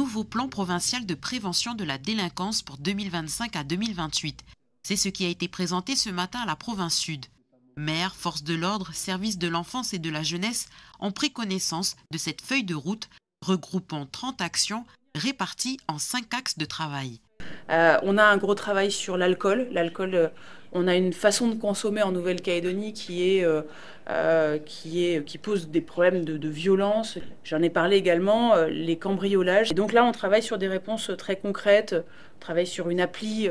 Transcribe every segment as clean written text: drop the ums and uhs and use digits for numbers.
nouveau plan provincial de prévention de la délinquance pour 2025 à 2028. C'est ce qui a été présenté ce matin à la province sud. Maires, forces de l'ordre, services de l'enfance et de la jeunesse ont pris connaissance de cette feuille de route regroupant 30 actions réparties en 5 axes de travail. On a un gros travail sur l'alcool. L'alcool, on a une façon de consommer en Nouvelle-Calédonie qui pose des problèmes de violence. J'en ai parlé également, les cambriolages. Et donc là, on travaille sur des réponses très concrètes. On travaille sur une appli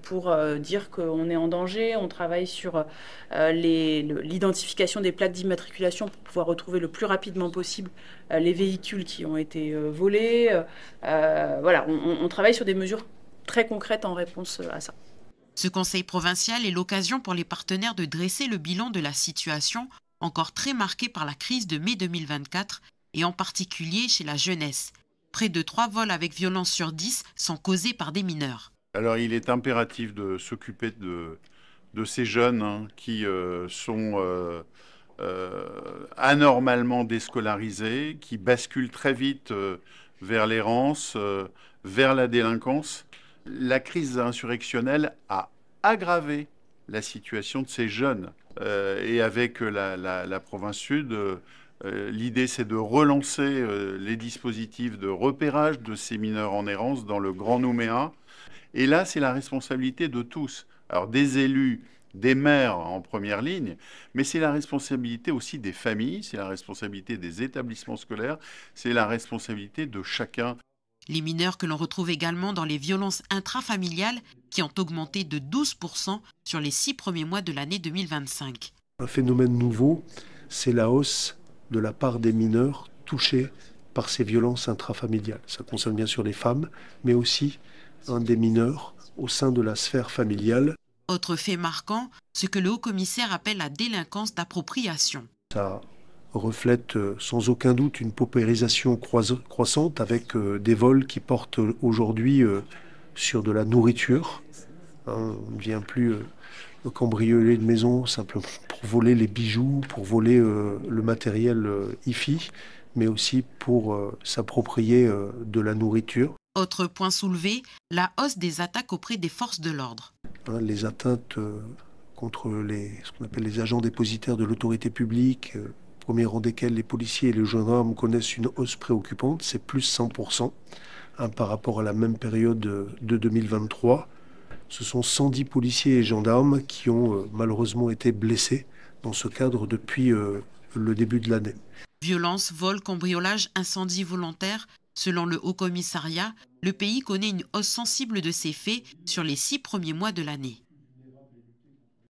pour dire qu'on est en danger. On travaille sur l'identification des plaques d'immatriculation pour pouvoir retrouver le plus rapidement possible les véhicules qui ont été volés. Voilà, on travaille sur des mesures très concrètes en réponse à ça. Ce conseil provincial est l'occasion pour les partenaires de dresser le bilan de la situation, encore très marquée par la crise de mai 2024, et en particulier chez la jeunesse. Près de 3 vols avec violence sur 10 sont causés par des mineurs. Alors il est impératif de s'occuper de ces jeunes qui sont anormalement déscolarisés, qui basculent très vite vers l'errance, vers la délinquance. La crise insurrectionnelle a aggravé la situation de ces jeunes. Et avec la province sud, l'idée c'est de relancer les dispositifs de repérage de ces mineurs en errance dans le Grand Nouméa. Et là, c'est la responsabilité de tous. Alors des élus, des maires en première ligne, mais c'est la responsabilité aussi des familles, c'est la responsabilité des établissements scolaires, c'est la responsabilité de chacun. Les mineurs que l'on retrouve également dans les violences intrafamiliales qui ont augmenté de 12% sur les 6 premiers mois de l'année 2025. Un phénomène nouveau, c'est la hausse de la part des mineurs touchés par ces violences intrafamiliales. Ça concerne bien sûr les femmes, mais aussi des mineurs au sein de la sphère familiale. Autre fait marquant, ce que le haut-commissaire appelle la délinquance d'appropriation. Ça reflète sans aucun doute une paupérisation croissante avec des vols qui portent aujourd'hui sur de la nourriture. On ne vient plus cambrioler une maison simplement pour voler les bijoux, pour voler le matériel hi-fi, mais aussi pour s'approprier de la nourriture. Autre point soulevé, la hausse des attaques auprès des forces de l'ordre. Les atteintes contre ce qu'on appelle les agents dépositaires de l'autorité publique, au premier rang desquels les policiers et les gendarmes connaissent une hausse préoccupante, c'est plus 100% par rapport à la même période de 2023. Ce sont 110 policiers et gendarmes qui ont malheureusement été blessés dans ce cadre depuis le début de l'année. Violence, vol, cambriolage, incendie volontaire. Selon le Haut-Commissariat, le pays connaît une hausse sensible de ces faits sur les 6 premiers mois de l'année.